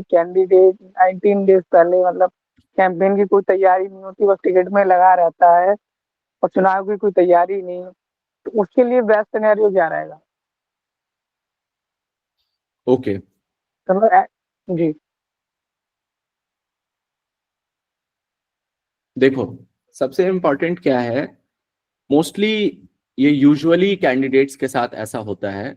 Candidate 19 days पहले मतलब campaign की कोई तैयारी नहीं होती, बस टिकट में लगा रहता है और चुनाव की कोई तैयारी नहीं, तो उसके लिए बेस्ट सिनेरियो क्या रहेगा? ओके तो जी देखो, सबसे इम्पोर्टेंट क्या है, मोस्टली ये यूजुअली कैंडिडेट्स के साथ ऐसा होता है।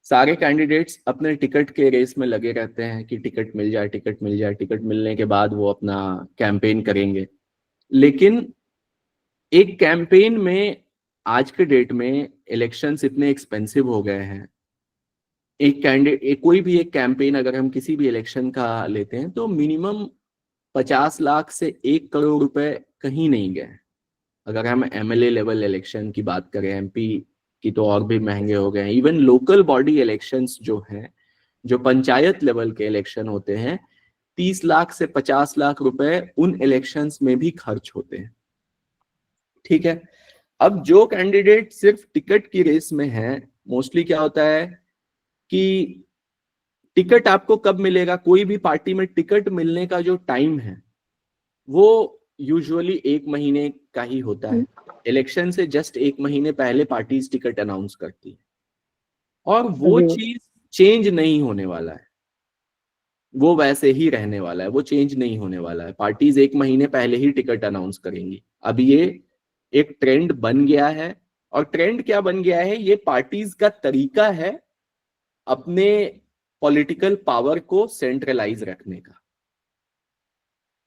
सारे कैंडिडेट्स अपने टिकट के रेस में लगे रहते हैं कि टिकट मिल जाए, टिकट मिल जाए, टिकट मिलने के बाद वो अपना कैंपेन करेंगे। लेकिन एक कैंपेन में, आज के डेट में इलेक्शंस इतने एक्सपेंसिव हो गए हैं। एक कैंडिडेट, कोई भी एक कैंपेन अगर हम किसी भी इलेक्शन का लेते हैं तो मिनिमम 50 लाख से 1 करोड़ रुपए कहीं नहीं गए। अगर हम एमएलए लेवल इलेक्शन की बात करें, एमपी की तो और भी महंगे हो गए हैं। इवन लोकल बॉडी इलेक्शंस जो हैं, जो पंचायत लेवल के इलेक्शन होते हैं, 30 लाख से 50 लाख रुपए उन इलेक्शंस में भी खर्च होते हैं। ठीक है, अब जो कैंडिडेट सिर्फ टिकट की रेस में है, मोस्टली क्या होता है कि टिकट आपको कब मिलेगा, कोई भी पार्टी में टिकट मिलने का जो टाइम है वो यूजुअली 1 महीने का ही होता है। इलेक्शन से जस्ट 1 महीने पहले पार्टीज टिकट अनाउंस करती है, और वो जी चीज चेंज नहीं होने वाला है। वो वैसे ही रहने वाला है, वो चेंज नहीं होने वाला है। पार्टीज 1 महीने पहले ही टिकट अनाउंस करेंगी। अब ये एक ट्रेंड बन गया है। और ट्रेंड क्या बन गया है, ये पार्टीज का तरीका है अपने पॉलिटिकल पावर को सेंट्रलाइज रखने का।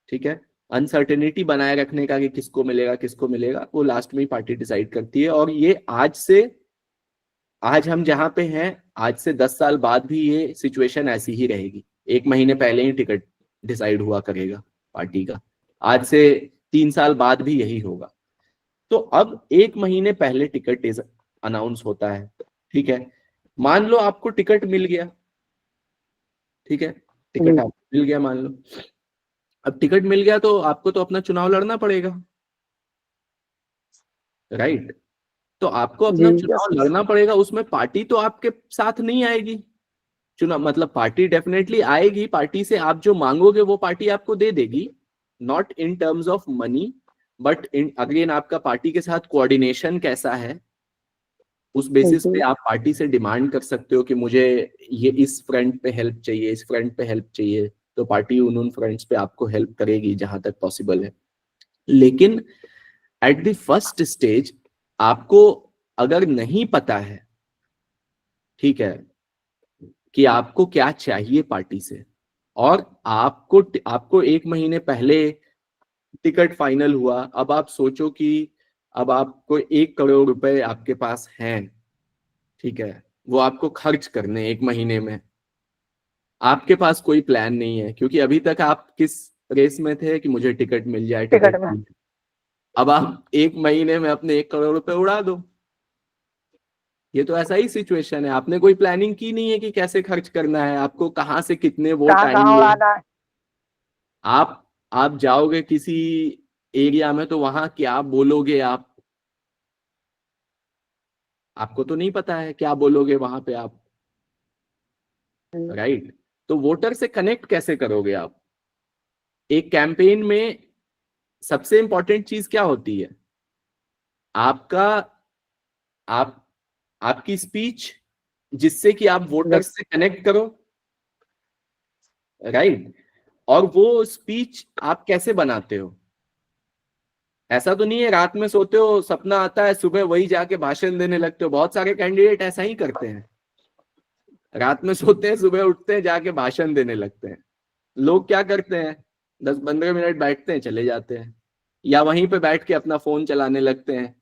ठीक है, अनसर्टेनिटी बनाए रखने का कि किसको मिलेगा किसको मिलेगा, वो लास्ट में ही पार्टी डिसाइड करती है। और ये आज हम जहां पे हैं, आज से 10 साल बाद भी ये सिचुएशन ऐसी ही रहेगी। 1 महीने पहले ही टिकट डिसाइड हुआ करेगा पार्टी का। आज से 3 साल बाद भी यही होगा। तो अब 1 महीने पहले टिकट अनाउंस होता है। ठीक है, मान लो आपको टिकट मिल गया। ठीक है, टिकट जी आपको मिल गया मान लो। अब टिकट मिल गया तो आपको तो अपना चुनाव लड़ना पड़ेगा, राइट? तो आपको जी अपना यस। चुनाव लड़ना पड़ेगा, उसमें पार्टी तो आपके साथ नहीं आएगी। चुनाव मतलब पार्टी डेफिनेटली आएगी, पार्टी से आप जो मांगोगे वो पार्टी आपको दे देगी, not in terms of money, but in again आपका पार्टी के साथ कोऑर्डिनेशन कैसा है, उस बेसिस पे जी आप पार्टी से डिमांड कर सकते हो कि मुझे ये इस फ्रंट पे हेल्प चाहिए, इस फ्रंट पे हेल्प चाहिए, तो पार्टी उन फ्रंट्स पे आपको हेल्प करेगी जहां तक पॉसिबल है। लेकिन एट द फर्स्ट स्टेज आपको अगर नहीं पता है, ठीक है, कि आपको क्या चाहिए पार्टी से, और आपको 1 महीने पहले टिकट फाइनल हुआ, अब आप सोचो कि अब आपको 1 करोड़ रुपए आपके पास हैं, ठीक है, वो आपको खर्च करने 1 महीने में। आपके पास कोई प्लान नहीं है, क्योंकि अभी तक आप किस रेस में थे कि मुझे टिकट मिल जाए, टिकट टिकट में। मिल जाए। अब आप 1 महीने में अपने 1 करोड़ रुपए उड़ा दो। ये तो ऐसा ही सिचुएशन है, आपने कोई प्लानिंग की नहीं है कि कैसे खर्च करना है, आपको कहाँ से कितने वोट कहाँ कहाँ आएंगे। उड़ाना है? आप जाओगे किसी एरिया में तो वहां क्या बोलोगे आप, आपको तो नहीं पता है क्या बोलोगे वहां पे आप, राइट? तो वोटर से कनेक्ट कैसे करोगे आप? एक कैंपेन में सबसे इंपॉर्टेंट चीज क्या होती है? आपका आप आपकी स्पीच, जिससे कि आप वोटर्स यस। से कनेक्ट करो, राइट? और वो स्पीच आप कैसे बनाते हो? ऐसा तो नहीं है रात में सोते हो सपना आता है सुबह वही जाके भाषण देने लगते हो। बहुत सारे कैंडिडेट ऐसा ही करते हैं, रात में सोते हैं सुबह उठते हैं जाके भाषण देने लगते हैं। लोग क्या करते हैं, 10-15 मिनट बैठते हैं चले जाते हैं, या वहीं पे बैठ के अपना फोन चलाने लगते हैं।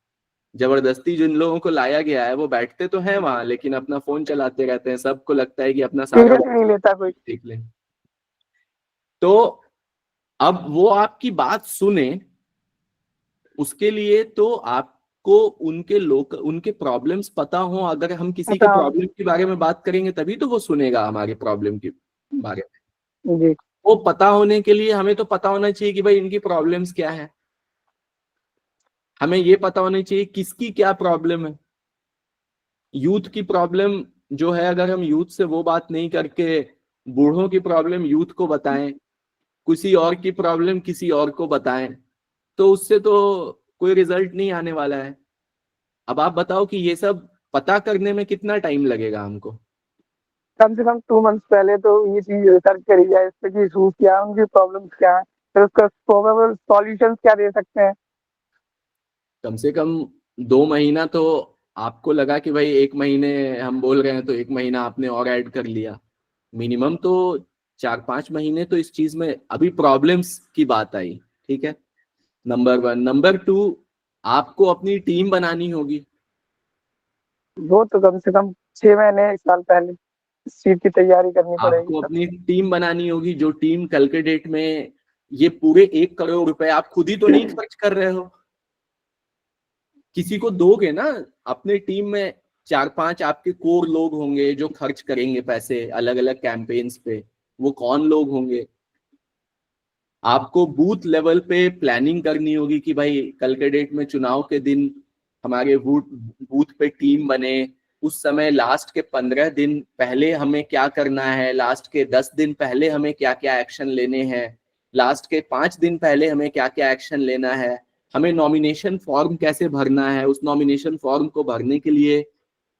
जबरदस्ती जिन लोगों को लाया गया है वो बैठते तो हैं वहां, लेकिन अपना फोन चलाते रहते हैं। सबको लगता है कि अपना सारा सीरियस वक्त नहीं लेता कोई। देख लें। तो अब वो आपकी बात सुने, उसके लिए तो आपको उनके प्रॉब्लम्स पता हो। अगर हम किसी के पता। प्रॉब्लम के बारे में बात करेंगे तभी तो वो सुनेगा हमारे प्रॉब्लम के बारे में। जी वो पता होने के लिए हमें तो पता होना चाहिए कि भाई इनकी प्रॉब्लम्स क्या है। हमें ये पता होना चाहिए किसकी क्या प्रॉब्लम है। यूथ की प्रॉब्लम जो है, अगर हम यूथ से वो बात नहीं करके बूढ़ों की प्रॉब्लम यूथ को बताएं, किसी और की प्रॉब्लम किसी और को बताएं, तो उससे तो कोई रिजल्ट नहीं आने वाला है। अब आप बताओ कि ये सब पता करने में कितना टाइम लगेगा हमको। कम से कम 2 मंथ्स पहले तो ये चीज रिसर्च करी जाए इस पे कि इशूज क्या है, उनकी प्रॉब्लम्स क्या है, फिर उसका प्रोबेबल सॉल्यूशंस क्या दे सकते हैं। कम से कम 2 महीना तो, आपको लगा कि भाई 1 महीने हम बोल रहे हैं तो 1 महीना आपने और ऐड कर लिया, मिनिमम तो 4-5 महीने तो इस चीज में। अभी प्रॉब्लम्स की बात आई, ठीक है, नंबर 1। नंबर 2, आपको अपनी टीम बनानी होगी। वो तो कम से कम 6 महीने 1 साल पहले इस चीज की तैयारी करनी पड़ेगी आपको सर। अपनी टीम बनानी होगी, जो टीम कल के डेट में, ये पूरे 1 करोड़ रुपए आप खुद ही तो नहीं खर्च कर रहे हो, किसी को दोगे ना। अपने टीम में 4-5 आपके कोर लोग होंगे जो खर्च करेंगे पैसे अलग अलग कैंपेन्स पे। वो कौन लोग होंगे? आपको बूथ लेवल पे प्लानिंग करनी होगी कि भाई कल के डेट में चुनाव के दिन हमारे बूथ बूथ पे टीम बने। उस समय लास्ट के 15 दिन पहले हमें क्या करना है, लास्ट के 10 दिन पहले हमें क्या क्या एक्शन लेने हैं, लास्ट के 5 दिन पहले हमें क्या क्या एक्शन लेना है, हमें नॉमिनेशन फॉर्म कैसे भरना है, उस नॉमिनेशन फॉर्म को भरने के लिए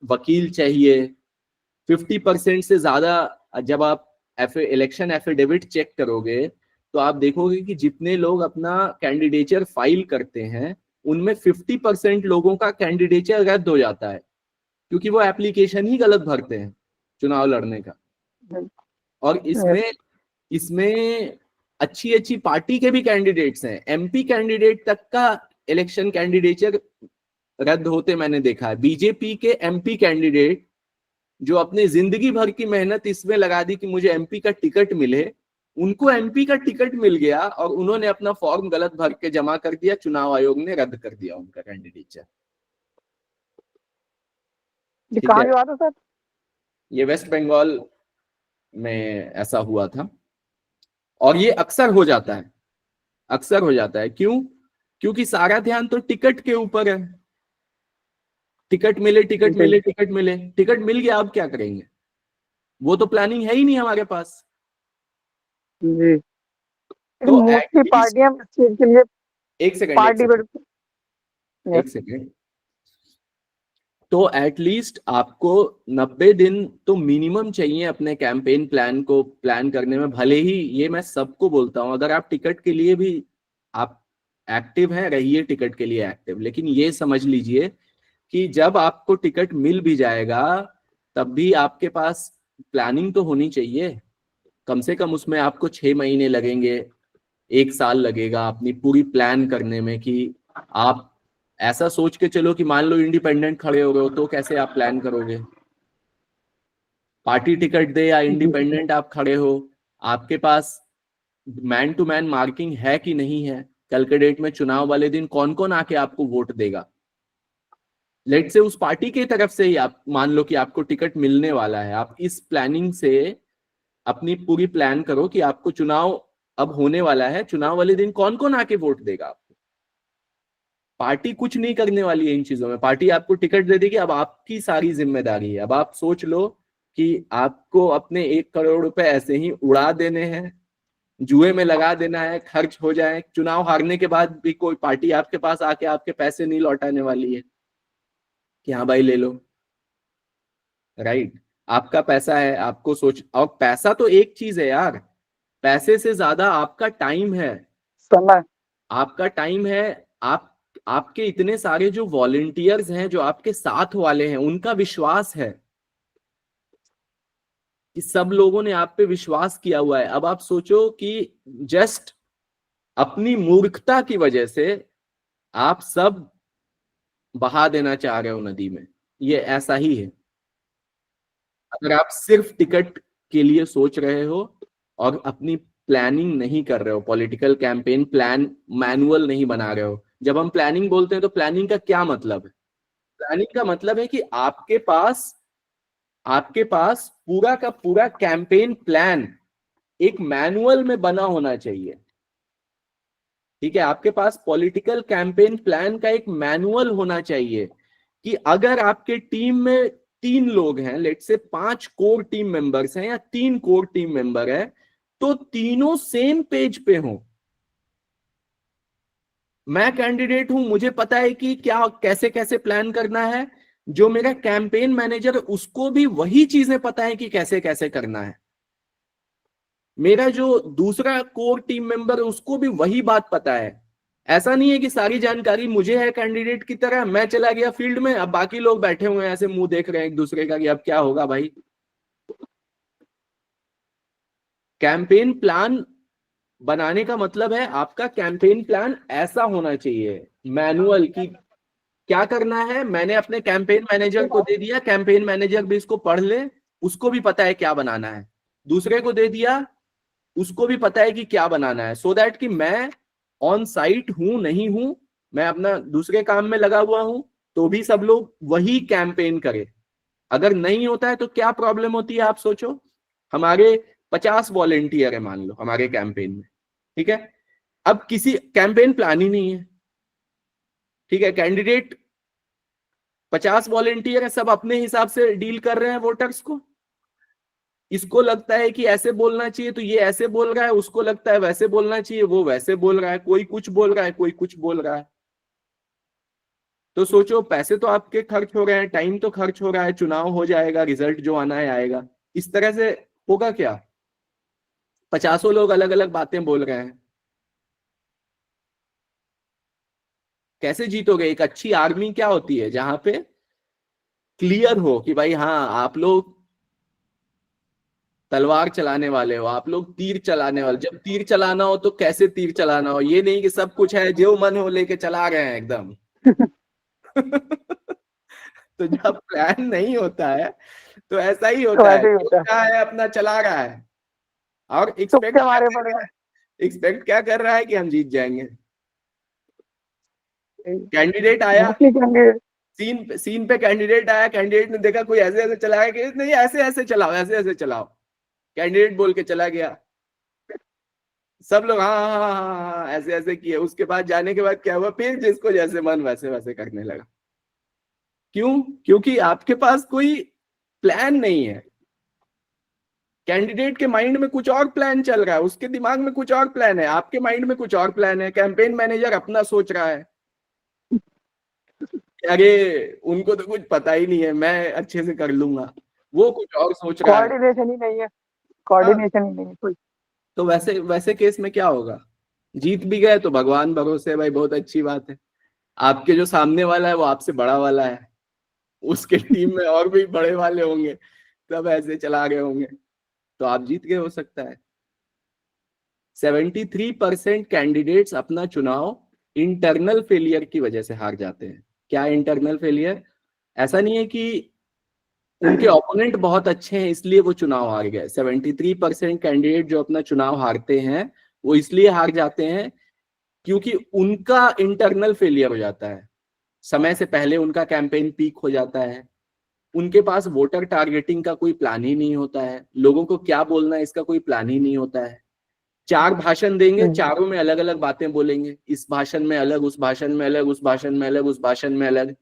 वकील चाहिए। 50% से ज्यादा, जब आप इलेक्शन एफिडेविट चेक करोगे तो आप देखोगे कि जितने लोग अपना कैंडिडेचर फाइल करते हैं उनमें 50% लोगों का कैंडिडेचर रद्द हो जाता है, क्योंकि वो एप्लीकेशन ही गलत भरते हैं चुनाव लड़ने का। और इसमें इसमें अच्छी अच्छी पार्टी के भी कैंडिडेट्स हैं, एमपी कैंडिडेट तक का इलेक्शन कैंडिडेचर रद्द होते मैंने देखा है। बीजेपी के एमपी कैंडिडेट जो अपनी जिंदगी भर की मेहनत इसमें लगा दी कि मुझे एमपी का टिकट मिले, उनको एमपी का टिकट मिल गया और उन्होंने अपना फॉर्म गलत भर के जमा कर दिया, चुनाव आयोग ने रद्द कर दिया उनका कैंडिडेचर। ये ठीक कहाँ है, की बात है सर? ये वेस्ट बंगाल में ऐसा हुआ था। और ये अक्सर हो जाता है, अक्सर हो जाता है। क्यों? क्योंकि सारा ध्यान तो टिकट के ऊपर है। टिकट मिले, टिकट जी मिले, टिकट मिले, टिकट मिल गया, अब क्या करेंगे? वो तो प्लानिंग है ही नहीं हमारे पास। जी। लेकिन तो मोस्टली एटलीस्ट, पार्टियां इस चीज के लिए एक सेकेंड, एक पार्टी सेकेंड, पर। एक सेकेंड। तो एटलीस्ट आपको 90 दिन तो मिनिमम चाहिए अपने कैंपेन प्लान को प्लान करने में। भले ही ये मैं सबको बोलता हूं, अगर आप टिकट के लिए भी आप एक्टिव हैं, रहिए टिकट के लिए एक्टिव, लेकिन ये समझ लीजिए कि जब आपको टिकट मिल भी जाएगा तब भी आपके पास प्लानिंग तो होनी चाहिए। कम से कम उसमें आपको 6 महीने लगेंगे, 1 साल लगेगा अपनी पूरी प्लान करने में। कि आप ऐसा सोच के चलो कि मान लो इंडिपेंडेंट खड़े हो गए हो, तो कैसे आप प्लान करोगे? पार्टी टिकट दे या जी। इंडिपेंडेंट आप खड़े हो, आपके पास मैन टू मैन मार्किंग है कि नहीं है? कल के डेट में चुनाव वाले दिन कौन कौन आके आपको वोट देगा? लेट से उस पार्टी की तरफ से ही आप मान लो कि आपको टिकट मिलने वाला है, आप इस प्लानिंग से अपनी पूरी प्लान करो कि आपको चुनाव अब होने वाला है, चुनाव वाले दिन कौन कौन आके वोट देगा आपको। पार्टी कुछ नहीं करने वाली है इन चीजों में, पार्टी आपको टिकट दे देगी। अब आपकी सारी जिम्मेदारी है। अब आप सोच लो कि आपको अपने 1 करोड़ रुपए ऐसे ही उड़ा देने हैं, जुए में लगा देना है, खर्च हो जाए, चुनाव हारने के बाद भी कोई पार्टी आपके पास आके आपके पैसे नहीं लौटाने वाली है कि हाँ भाई ले लो। राइट? आपका पैसा है, आपको सोच। और पैसा तो एक चीज है यार, पैसे से ज्यादा आपका टाइम है। समय। आपका टाइम है। आप आपके इतने सारे जो वॉलेंटियर्स हैं, जो आपके साथ वाले हैं, उनका विश्वास है कि सब लोगों ने आप पे विश्वास किया हुआ है। अब आप सोचो कि जस्ट अपनी मूर्खता की वजह से आप सब बहा देना चाह रहे हो नदी में। ये ऐसा ही है। अगर आप सिर्फ टिकट के लिए सोच रहे हो और अपनी प्लानिंग नहीं कर रहे हो, पॉलिटिकल कैंपेन प्लान मैनुअल नहीं बना रहे हो। जब हम प्लानिंग बोलते हैं तो प्लानिंग का क्या मतलब है? प्लानिंग का मतलब है कि आपके पास पूरा का पूरा कैंपेन प्लान एक मैनुअल में बना होना चाहिए। ठीक है, आपके पास पॉलिटिकल कैंपेन प्लान का एक मैनुअल होना चाहिए कि अगर आपके टीम में 3 लोग हैं, लेट से 5 कोर टीम मेंबर्स हैं या 3 कोर टीम मेंबर है, तो तीनों सेम पेज पे हों। मैं कैंडिडेट हूं, मुझे पता है कि क्या कैसे कैसे प्लान करना है, जो मेरा कैंपेन मैनेजर उसको भी वही चीजें पता है कि कैसे कैसे करना है। मेरा जो दूसरा कोर टीम मेंबर है उसको भी वही बात पता है। ऐसा नहीं है कि सारी जानकारी मुझे है कैंडिडेट की तरह, मैं चला गया फील्ड में, अब बाकी लोग बैठे हुए हैं ऐसे मुंह देख रहे हैं एक दूसरे का कि अब क्या होगा भाई। कैंपेन प्लान बनाने का मतलब है आपका कैंपेन प्लान ऐसा होना चाहिए मैनुअल की क्या करना है, मैंने अपने कैंपेन मैनेजर को दे दिया, कैंपेन मैनेजर भी इसको पढ़ ले, उसको भी पता है क्या बनाना है। दूसरे को दे दिया, उसको भी पता है कि क्या बनाना है, सो दैट कि मैं ऑन साइट हूं नहीं हूं, मैं अपना दूसरे काम में लगा हुआ हूं, तो भी सब लोग वही कैंपेन करें। अगर नहीं होता है तो क्या प्रॉब्लम होती है आप सोचो। हमारे 50 वॉलेंटियर है मान लो हमारे कैंपेन में, ठीक है, अब किसी कैंपेन प्लान ही नहीं है, ठीक है, कैंडिडेट 50 वॉलेंटियर है, सब अपने हिसाब से डील कर रहे हैं वोटर्स को। इसको लगता है कि ऐसे बोलना चाहिए तो ये ऐसे बोल रहा है, उसको लगता है वैसे बोलना चाहिए वो वैसे बोल रहा है, कोई कुछ बोल रहा है कोई कुछ बोल रहा है। तो सोचो पैसे तो आपके खर्च हो रहे हैं, टाइम तो खर्च हो रहा है, चुनाव हो जाएगा, रिजल्ट जो आना है आएगा, इस तरह से होगा क्या? 50 लोग अलग अलग बातें बोल रहे हैं, कैसे जीतोगे? एक अच्छी आर्मी क्या होती है जहां पे क्लियर हो कि भाई हाँ आप लोग तलवार चलाने वाले हो, आप लोग तीर चलाने वाले, जब तीर चलाना हो तो कैसे तीर चलाना हो, ये नहीं कि सब कुछ है जो मन हो लेके चला रहे हैं एकदम। तो जब प्लान नहीं होता है तो ऐसा ही तो होता है, ऐसे ही जो होता है, क्या है अपना चला रहा है और एक्सपेक्ट तुक्के क्या मारे कर पड़े रहा है, एक्सपेक्ट क्या कर रहा है कि हम जीत जाएंगे। हैं कैंडिडेट आया, मोस्टली कहेंगे। सीन सीन पे कैंडिडेट आया, कैंडिडेट ने देखा कोई ऐसे ऐसे चलाया कि नहीं ऐसे ऐसे चलाओ ऐसे ऐसे चलाओ, कैंडिडेट बोल के चला गया, सब लोग हाँ हाँ हाँ हाँ हाँ, ऐसे ऐसे किए, उसके बाद जाने के बाद क्या हुआ, फिर जिसको जैसे मन वैसे वैसे करने लगा। क्यों? क्योंकि आपके पास कोई प्लान नहीं है। कैंडिडेट के माइंड में कुछ और प्लान चल रहा है, उसके दिमाग में कुछ और प्लान है, आपके माइंड में कुछ और प्लान है, कैंपेन मैनेजर अपना सोच रहा है कि अरे उनको तो कुछ पता ही नहीं है मैं अच्छे से कर लूंगा, वो कुछ और सोच रहा है। कोऑर्डिनेशन ही नहीं है, हाँ, कोऑर्डिनेशन ही नहीं है कोई। तो वैसे वैसे केस में क्या होगा? जीत भी गए तो भगवान भरोसे है भाई, बहुत अच्छी बात है, आपके जो सामने वाला है वो आपसे बड़ा वाला है, उसके टीम में और भी बड़े वाले होंगे, सब ऐसे चला गए होंगे, तो आप जीत गए हो सकता है। 73% कैंडिडेट्स अपना चुनाव इंटरनल फेलियर की वजह से हार जाते हैं। क्या इंटरनल फेलियर? ऐसा नहीं है कि उनके ओपोनेंट बहुत अच्छे हैं इसलिए वो चुनाव हार गए। 73% कैंडिडेट जो अपना चुनाव हारते हैं वो इसलिए हार जाते हैं क्योंकि उनका इंटरनल फेलियर हो जाता है, समय से पहले उनका कैंपेन पीक हो जाता है, उनके पास वोटर टारगेटिंग का कोई प्लान ही नहीं होता है, लोगों को क्या बोलना है इसका कोई प्लान ही नहीं होता है। 4 भाषण देंगे, चारों में अलग अलग बातें बोलेंगे, इस भाषण में अलग, उस भाषण में अलग, उस भाषण में अलग, उस भाषण में अलग,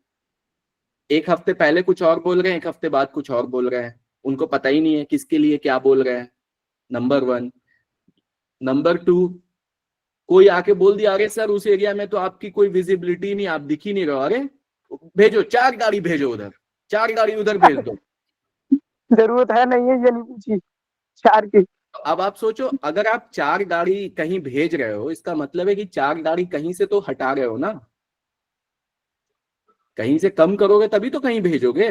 एक हफ्ते पहले कुछ और बोल रहे हैं, एक हफ्ते बाद कुछ और बोल रहे हैं, उनको पता ही नहीं है किसके लिए क्या बोल रहे हैं। नंबर 1। नंबर 2, कोई आके बोल दिया अरे सर उस एरिया में तो आपकी कोई विजिबिलिटी नहीं, आप दिख ही नहीं रहो, अरे भेजो 4 गाड़ी भेजो उधर, 4 गाड़ी उधर भेज दो। जरूरत है नहीं है ये नहीं पूछी चार की। तो अब आप सोचो अगर आप 4 गाड़ी कहीं भेज रहे हो इसका मतलब है कि 4 गाड़ी कहीं से तो हटा रहे हो ना, कहीं से कम करोगे तभी तो कहीं भेजोगे।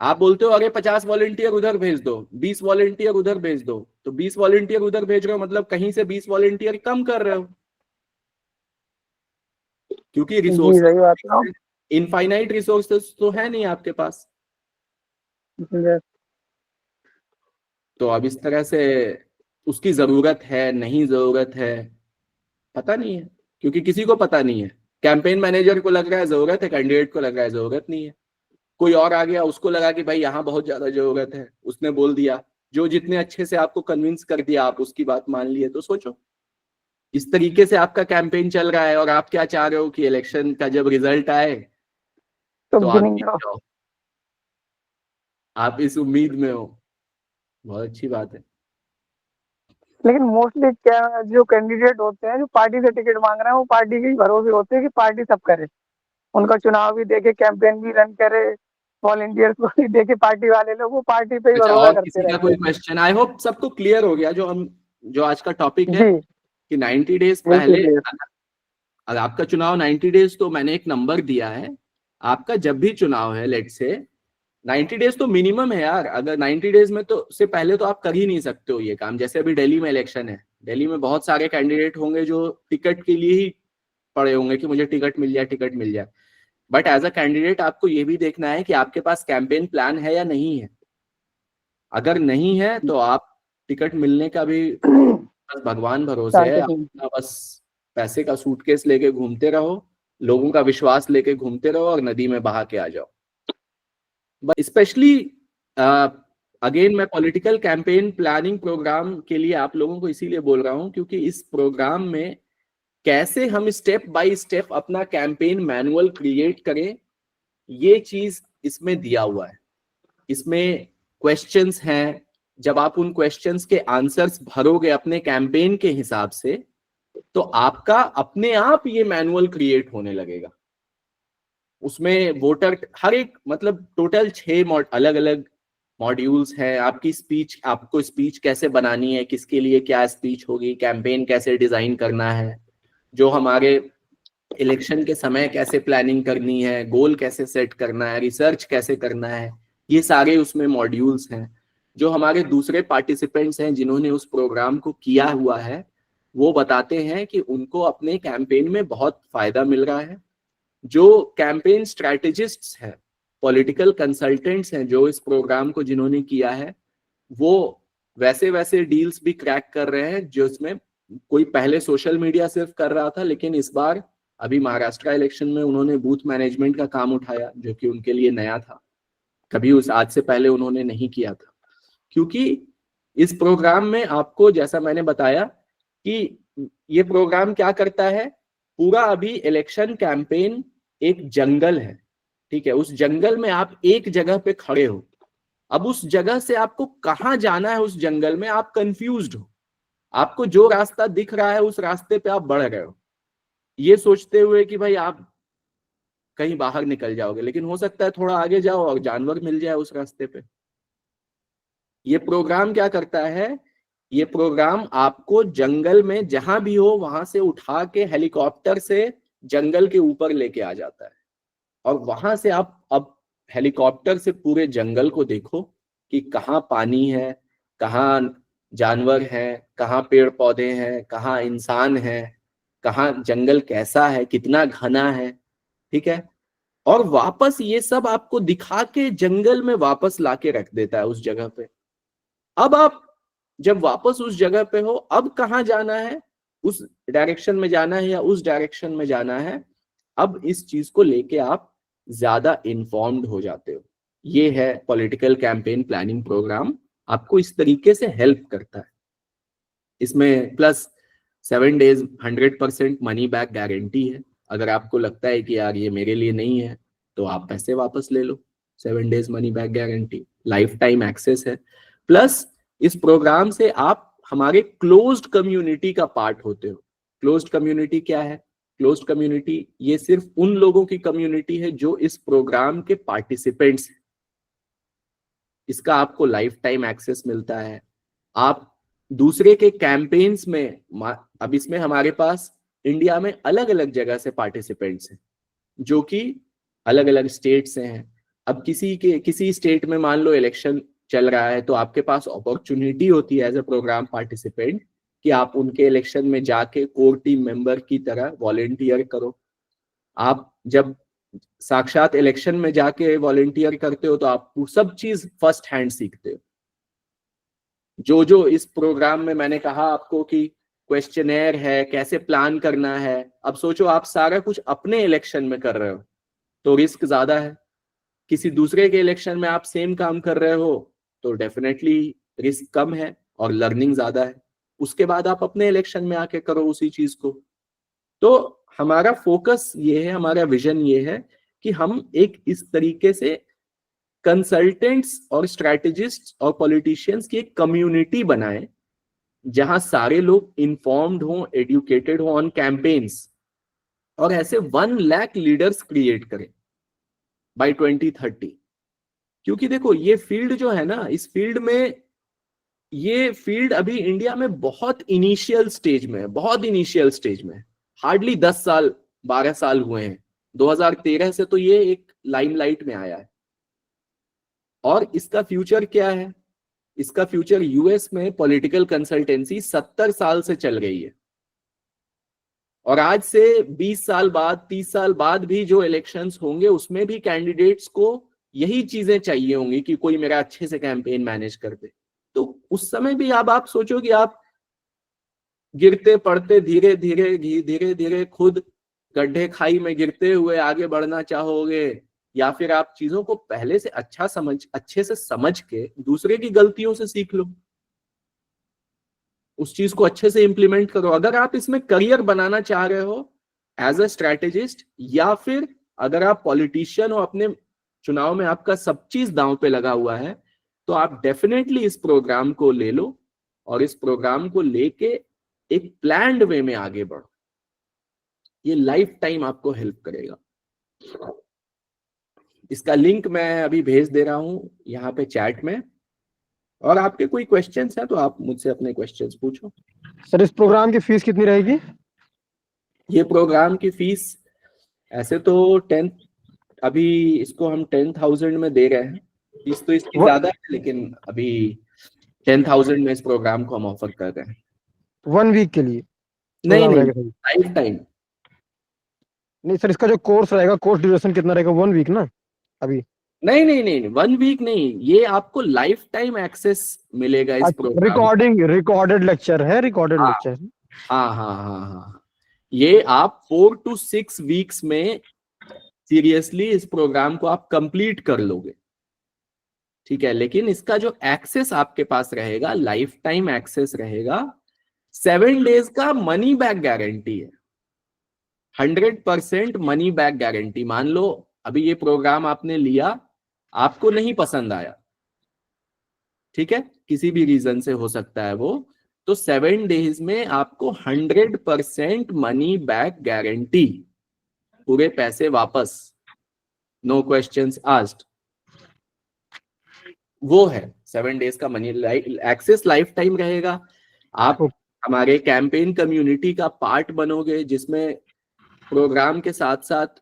आप बोलते हो अरे 50 वॉलेंटियर उधर भेज दो, 20 वॉलेंटियर उधर भेज दो, तो 20 वॉलेंटियर उधर भेज रहे हो मतलब कहीं से 20 वॉलेंटियर कम कर रहे हो, क्योंकि जी सही बात है। रिसोर्सेज इनफाइनाइट रिसोर्सेज तो है नहीं आपके पास। तो अब इस तरह से उसकी जरूरत है नहीं जरूरत है पता नहीं है, क्योंकि किसी को पता नहीं है। कैंपेन मैनेजर को लग रहा है जरूरत है, कैंडिडेट को लग रहा है जरूरत नहीं है, कोई और आ गया उसको लगा कि भाई यहाँ बहुत ज्यादा जरूरत है, उसने बोल दिया, जो जितने अच्छे से आपको कन्विंस कर दिया आप उसकी बात मान लिए। तो सोचो इस तरीके से आपका कैंपेन चल रहा है और आप क्या चाह रहे हो कि इलेक्शन का जब रिजल्ट आए तो तो आप बिगिनिंग जीत करो। जाओ। आप इस उम्मीद में हो, बहुत अच्छी बात है। लेकिन मोस्टली क्या, जो कैंडिडेट होते हैं जो पार्टी से टिकट मांग रहे हैं, वो पार्टी के ही भरोसे होते हैं कि पार्टी सब करे, उनका चुनाव भी देखे, कैंपेन भी रन करे, वॉलेंटियर्स को भी देखे, पार्टी वाले लोग वो पार्टी पे ही अच्छा, भरोसा और करते किसी का रहते कोई हैं। क्वेश्चन? आई होप सबको क्लियर हो गया जो आज का टॉपिक है, जी, कि 90 डेज बिल्कुल पहले क्लियर। अगर आपका चुनाव 90 डेज, तो मैंने एक नंबर दिया है, आपका जब भी चुनाव है, लेट से 90 डेज तो मिनिमम है यार। अगर 90 डेज में तो से पहले तो आप कर ही नहीं सकते हो ये काम। जैसे अभी दिल्ली में इलेक्शन है, दिल्ली में बहुत सारे कैंडिडेट होंगे जो टिकट के लिए ही पड़े होंगे कि मुझे टिकट मिल जाए, टिकट मिल जाए। बट एज अ कैंडिडेट आपको ये भी देखना है कि आपके पास कैंपेन प्लान है या नहीं है। अगर नहीं है तो आप टिकट मिलने का भी बस भगवान भरोसे है। चांसेस आप हैं। अपना बस पैसे का सूटकेस लेके घूमते रहो, लोगों का विश्वास लेके घूमते रहो और नदी में बहा के आ जाओ। बट स्पेशली अगेन मैं पॉलिटिकल कैंपेन प्लानिंग प्रोग्राम के लिए आप लोगों को इसीलिए बोल रहा हूं क्योंकि इस प्रोग्राम में कैसे हम स्टेप बाय स्टेप अपना कैंपेन मैनुअल क्रिएट करें, ये चीज इसमें दिया हुआ है। इसमें क्वेश्चंस हैं, जब आप उन क्वेश्चंस के आंसर्स भरोगे अपने कैंपेन के हिसाब से, तो आपका अपने आप ये मैनुअल क्रिएट होने लगेगा। उसमें वोटर हर एक मतलब टोटल 6 अलग अलग मॉड्यूल्स हैं। आपकी स्पीच, आपको स्पीच कैसे बनानी है, किसके लिए क्या स्पीच होगी, कैंपेन कैसे डिजाइन करना है, जो हमारे इलेक्शन के समय कैसे प्लानिंग करनी है, गोल कैसे सेट करना है, रिसर्च कैसे करना है, ये सारे उसमें मॉड्यूल्स हैं। जो हमारे दूसरे पार्टिसिपेंट्स हैं जिन्होंने उस प्रोग्राम को किया हुआ है, वो बताते हैं कि उनको अपने कैंपेन में बहुत फायदा मिल रहा है। जो कैंपेन स्ट्रैटेजिस्ट्स हैं, पॉलिटिकल कंसल्टेंट्स हैं, जो इस प्रोग्राम को जिन्होंने किया है, वो वैसे वैसे डील्स भी क्रैक कर रहे हैं जो इसमें कोई पहले सोशल मीडिया सिर्फ कर रहा था, लेकिन इस बार अभी महाराष्ट्र इलेक्शन में उन्होंने बूथ मैनेजमेंट का काम उठाया, जो कि उनके लिए नया था, कभी उस आज से पहले उन्होंने नहीं किया था। क्योंकि इस प्रोग्राम में आपको, जैसा मैंने बताया कि ये प्रोग्राम क्या करता है, पूरा अभी इलेक्शन कैंपेन एक जंगल है, ठीक है। उस जंगल में आप एक जगह पे खड़े हो, अब उस जगह से आपको कहाँ जाना है, उस जंगल में आप कंफ्यूज्ड हो, आपको जो रास्ता दिख रहा है उस रास्ते पे आप बढ़ रहे हो, ये सोचते हुए कि भाई आप कहीं बाहर निकल जाओगे, लेकिन हो सकता है थोड़ा आगे जाओ और जानवर मिल जाए उस रास्ते पे। ये प्रोग्राम क्या करता है, ये प्रोग्राम आपको जंगल में जहां भी हो वहां से उठा के हेलीकॉप्टर से जंगल के ऊपर लेके आ जाता है, और वहां से आप अब हेलीकॉप्टर से पूरे जंगल को देखो कि कहाँ पानी है, कहाँ जानवर है, कहाँ पेड़ पौधे हैं, कहाँ इंसान है, कहाँ जंगल कैसा है, कितना घना है, ठीक है। और वापस ये सब आपको दिखा के जंगल में वापस लाके रख देता है उस जगह पे। अब आप जब वापस उस जगह पे हो, अब कहाँ जाना है, उस डायरेक्शन में जाना है या उस डायरेक्शन में जाना है, अब इस चीज को लेके आप ज्यादा इन्फॉर्म्ड हो जाते हो। ये है पॉलिटिकल कैंपेन प्लानिंग प्रोग्राम, आपको इस तरीके से हेल्प करता है। इसमें plus 7 days 100% money back guarantee है। अगर आपको लगता है कि यार ये मेरे लिए नहीं है, तो आप पैसे वापस ले लो। 7 days money back guarantee, life time access है। प्लस इस प्रोग्राम से आप हमारे क्लोज्ड कम्युनिटी का पार्ट होते हो। क्लोज्ड कम्युनिटी क्या है? क्लोज्ड कम्युनिटी ये सिर्फ उन लोगों की कम्युनिटी है जो इस प्रोग्राम के पार्टिसिपेंट्स हैं। इसका आपको लाइफ टाइम एक्सेस मिलता है। आप दूसरे के कैंपेन्स में, अब इसमें हमारे पास इंडिया में अलग अलग जगह से पार्टिसिपेंट्स हैं जो कि अलग अलग स्टेट से हैं। अब किसी स्टेट में मान लो इलेक्शन चल रहा है, तो आपके पास अपॉर्चुनिटी होती है एज ए प्रोग्राम पार्टिसिपेंट कि आप उनके इलेक्शन में जाके कोर टीम मेंबर की तरह वॉलेंटियर करो। आप जब साक्षात इलेक्शन में जाके वॉलेंटियर करते हो तो आप सब चीज फर्स्ट हैंड सीखते हो। जो जो इस प्रोग्राम में मैंने कहा आपको कि क्वेश्चनेयर है, कैसे प्लान करना है, अब सोचो आप सारा कुछ अपने इलेक्शन में कर रहे हो तो रिस्क ज्यादा है। किसी दूसरे के इलेक्शन में आप सेम काम कर रहे हो तो डेफिनेटली रिस्क कम है और लर्निंग ज्यादा है। उसके बाद आप अपने इलेक्शन में आके करो उसी चीज को। तो हमारा फोकस ये है, हमारा विजन ये है कि हम एक इस तरीके से कंसल्टेंट्स और स्ट्रेटेजिस्ट और पॉलिटिशियंस की एक कम्युनिटी बनाए जहां सारे लोग इन्फॉर्म्ड हों, एडुकेटेड हों ऑन कैंपेन्स, और ऐसे 1 लाख लीडर्स क्रिएट करें बाय 2030। क्योंकि देखो ये फील्ड जो है ना, इस फील्ड में, ये फील्ड अभी इंडिया में बहुत इनिशियल स्टेज में है, बहुत इनिशियल स्टेज में है। हार्डली 10 साल 12 साल हुए हैं, 2013 से तो ये एक लाइमलाइट में आया है। और इसका फ्यूचर क्या है? इसका फ्यूचर यूएस में पॉलिटिकल कंसल्टेंसी 70 साल से चल रही है, और आज से 20 साल बाद 30 साल बाद भी जो इलेक्शंस होंगे उसमें भी कैंडिडेट्स को यही चीजें चाहिए होंगी कि कोई मेरा अच्छे से कैंपेन मैनेज कर दे। तो उस समय भी अब आप सोचो कि आप गिरते पड़ते धीरे धीरे खुद गड्ढे खाई में गिरते हुए आगे बढ़ना चाहोगे, या फिर आप चीजों को पहले से अच्छे से समझ के दूसरे की गलतियों से सीख लो, उस चीज को अच्छे से इंप्लीमेंट करो। अगर आप इसमें करियर बनाना चाह रहे हो एज अ स्ट्रेटेजिस्ट, या फिर अगर आप पॉलिटिशियन हो, अपने चुनाव में आपका सब चीज दांव पे लगा हुआ है, तो आप डेफिनेटली इस प्रोग्राम को ले लो, और इस प्रोग्राम को लेके एक प्लान्ड वे में आगे बढ़ो। ये लाइफ टाइम आपको हेल्प करेगा। इसका लिंक मैं अभी भेज दे रहा हूं यहाँ पे चैट में, और आपके कोई क्वेश्चंस हैं तो आप मुझसे अपने क्वेश्चंस पूछो। सर इस प्रोग्राम की फीस कितनी रहेगी? ये प्रोग्राम की फीस ऐसे तो 10, अभी इसको हम 10,000 में दे रहे हैं। फीस तो इसकी ज्यादा है, लेकिन अभी 10,000 में इस प्रोग्राम को हम ऑफर कर रहे हैं। 1 वीक के लिए? नहीं प्रोग्राम नहीं, रहेगा सर? Life time. नहीं सर, इसका जो कोर्स रहेगा, कोर्स ड्यूरेशन कितना रहेगा? 1 वीक ना अभी? नहीं नहीं नहीं, 1 वीक नहीं, ये आपको लाइफ टाइम एक्सेस मिलेगा इस प्रोग्राम। रिकॉर्डेड लेक्चर है, रिकॉर्डेड हाँ लेक्चर। हाँ हाँ हाँ हाँ, ये आप 4 to 6 वीक्स में सीरियसली इस प्रोग्राम को आप कंप्लीट कर लोगे, ठीक है। लेकिन इसका जो एक्सेस आपके पास रहेगा, लाइफ टाइम एक्सेस रहेगा। 7 डेज का मनी बैक गारंटी है, 100% मनी बैक गारंटी। मान लो अभी ये प्रोग्राम आपने लिया, आपको नहीं पसंद आया, ठीक है, किसी भी रीजन से हो सकता है वो, तो 7 डेज में आपको 100% मनी बैक गारंटी, पूरे पैसे वापस, नो क्वेश्चंस आस्क्ड, वो है 7 डेज का मनी एक्सेस, लाइफ टाइम रहेगा। आप हमारे कैंपेन कम्युनिटी का पार्ट बनोगे, जिसमें प्रोग्राम के साथ साथ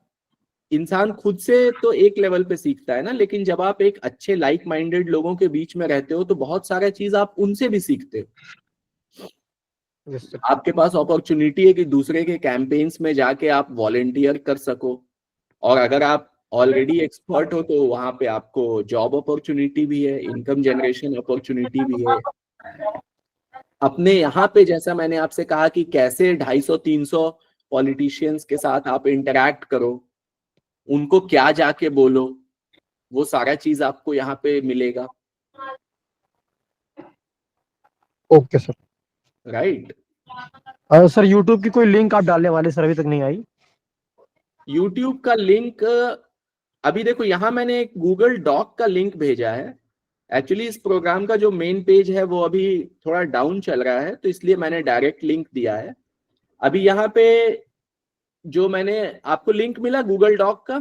इंसान खुद से तो एक लेवल पे सीखता है ना, लेकिन जब आप एक अच्छे लाइक माइंडेड लोगों के बीच में रहते हो तो बहुत सारा चीज आप उनसे भी सीखते हो। आपके पास अपॉर्चुनिटी है कि दूसरे के कैंपेन्स में जाके आप वॉलेंटियर कर सको, और अगर आप ऑलरेडी एक्सपर्ट हो तो वहां पे आपको जॉब अपॉर्चुनिटी भी है, इनकम जनरेशन अपॉर्चुनिटी भी है। अपने यहाँ पे जैसा मैंने आपसे कहा कि कैसे 250-300 पॉलिटिशियंस के साथ आप इंटरैक्ट करो, उनको क्या जाके बोलो, वो सारा चीज आपको यहाँ पे मिलेगा। Okay sir. Right. Sir YouTube की कोई लिंक आप डालने वाले सर? अभी तक नहीं आई यूट्यूब का लिंक। अभी देखो यहाँ मैंने एक गूगल डॉक का लिंक भेजा है। एक्चुअली इस प्रोग्राम का जो मेन पेज है वो अभी थोड़ा डाउन चल रहा है, तो इसलिए मैंने डायरेक्ट लिंक दिया है। अभी यहाँ पे जो मैंने आपको लिंक मिला गूगल डॉक का,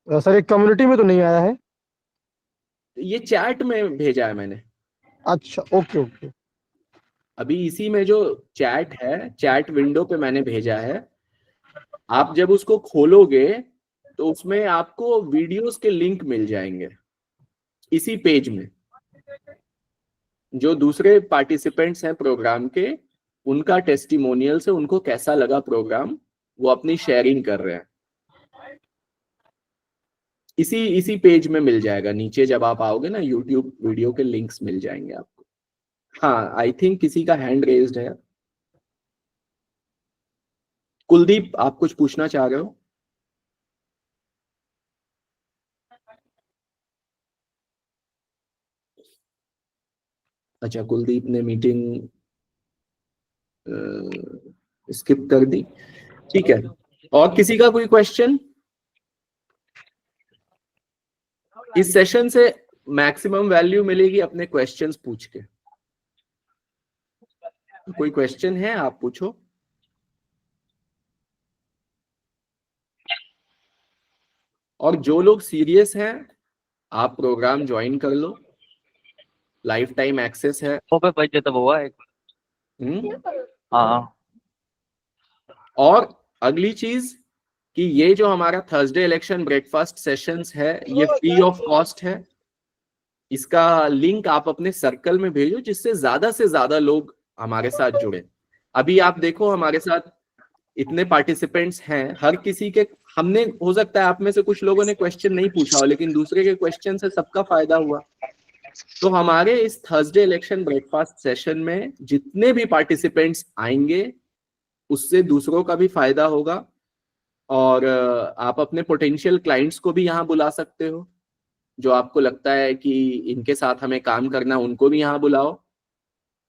सर? एक कम्युनिटी में तो नहीं आया है? ये चैट में भेजा है मैंने। अच्छा, ओके ओके। अभी इसी में जो चैट है, चैट विंडो पे मैंने भेजा है। आप जब उसको खोलोगे तो उसमें आपको वीडियोस के लिंक मिल जाएंगे इसी पेज में। जो दूसरे पार्टिसिपेंट्स हैं प्रोग्राम के, उनका टेस्टिमोनियल से उनको कैसा लगा प्रोग्राम, वो अपनी शेयरिंग कर रहे हैं। इसी पेज में मिल जाएगा, नीचे जब आप आओगे ना यूट्यूब वीडियो के लिंक्स मिल जाएंगे आपको। हाँ, आई थिंक किसी का हैंड रेज्ड है। कुलदीप, आप कुछ पूछना चाह रहे हो? अच्छा, कुलदीप ने मीटिंग स्किप कर दी, ठीक है। और किसी का कोई क्वेश्चन? इस सेशन से मैक्सिमम वैल्यू मिलेगी अपने क्वेश्चंस पूछ के। कोई क्वेश्चन है आप पूछो। और जो लोग सीरियस हैं आप प्रोग्राम ज्वाइन कर लो, लाइफ टाइम एक्सेस है। वो पे बच जाता हुआ एक। हाँ और अगली चीज कि ये जो हमारा थर्सडे इलेक्शन ब्रेकफास्ट सेशंस है ये फ्री ऑफ कॉस्ट है। इसका लिंक आप अपने सर्कल में भेजो जिससे से ज्यादा लोग हमारे साथ जुड़े। अभी आप देखो हमारे साथ इतने पार्टिसिपेंट्स हैं, हर किसी के हमने, हो सकता है आप में से कुछ लोगों ने क्वेश्चन नहीं पूछा हो लेकिन दूसरे के क्वेश्चन से सबका फायदा हुआ। तो हमारे इस थर्सडे इलेक्शन ब्रेकफास्ट सेशन में जितने भी पार्टिसिपेंट्स आएंगे उससे दूसरों का भी फायदा होगा। और आप अपने पोटेंशियल क्लाइंट्स को भी यहाँ बुला सकते हो, जो आपको लगता है कि इनके साथ हमें काम करना, उनको भी यहाँ बुलाओ।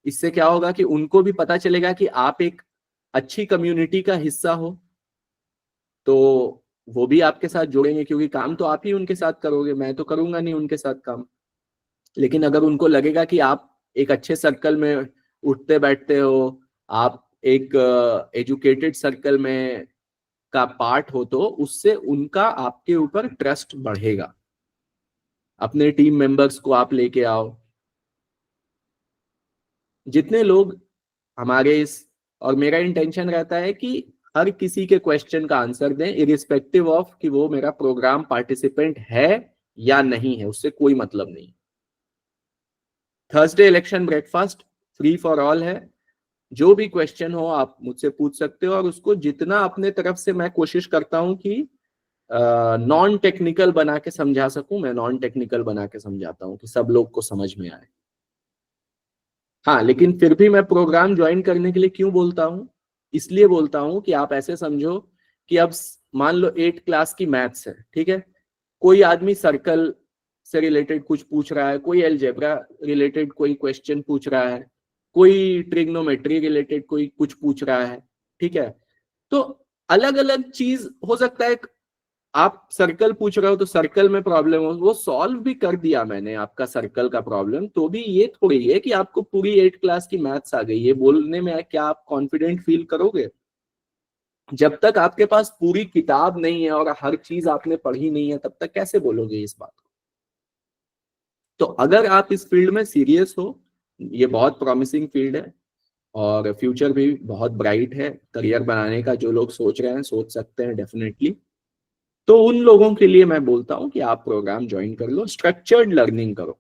इससे क्या होगा कि उनको भी पता चलेगा कि आप एक अच्छी कम्युनिटी का हिस्सा हो, तो वो भी आपके साथ जुड़ेंगे, क्योंकि काम तो आप ही उनके साथ करोगे, मैं तो करूंगा नहीं उनके साथ काम। लेकिन अगर उनको लगेगा कि आप एक अच्छे सर्कल में उठते बैठते हो, आप एक एजुकेटेड सर्कल में का पार्ट हो, तो उससे उनका आपके ऊपर ट्रस्ट बढ़ेगा। अपने टीम मेंबर्स को आप लेके आओ। जितने लोग हमारे इस, और मेरा इंटेंशन रहता है कि हर किसी के क्वेश्चन का आंसर दें, इरिस्पेक्टिव ऑफ कि वो मेरा प्रोग्राम पार्टिसिपेंट है या नहीं है, उससे कोई मतलब नहीं। Thursday election breakfast free for all है। जो भी क्वेश्चन हो आप मुझसे पूछ सकते हो, और उसको जितना अपने तरफ से मैं कोशिश करता हूं कि नॉन टेक्निकल बना के समझा सकूं, मैं नॉन टेक्निकल बना के समझाता हूं कि सब लोग को समझ में आए। हाँ, लेकिन फिर भी मैं प्रोग्राम ज्वाइन करने के लिए क्यों बोलता हूं? इसलिए बोलता हूं कि आप ऐसे समझो कि अब मान लो 8 क्लास की मैथ्स है, ठीक है, कोई आदमी सर्कल से रिलेटेड कुछ पूछ रहा है, कोई अलजेब्रा रिलेटेड कोई क्वेश्चन पूछ रहा है, कोई ट्रिग्नोमेट्री रिलेटेड कोई कुछ पूछ रहा है, ठीक है। तो अलग अलग चीज हो सकता है। आप सर्कल पूछ रहे हो तो सर्कल में प्रॉब्लम हो, वो सॉल्व भी कर दिया मैंने आपका सर्कल का प्रॉब्लम, तो भी ये थोड़ी है कि आपको पूरी 8 क्लास की मैथ्स आ गई। ये बोलने में क्या आप कॉन्फिडेंट फील करोगे? जब तक आपके पास पूरी किताब नहीं है और हर चीज आपने पढ़ी नहीं है, तब तक कैसे बोलोगे इस बात को? तो अगर आप इस फील्ड में सीरियस हो, ये बहुत प्रॉमिसिंग फील्ड है और फ्यूचर भी बहुत ब्राइट है। करियर बनाने का जो लोग सोच रहे हैं, सोच सकते हैं डेफिनेटली। तो उन लोगों के लिए मैं बोलता हूं कि आप प्रोग्राम ज्वाइन कर लो, स्ट्रक्चर्ड लर्निंग करो।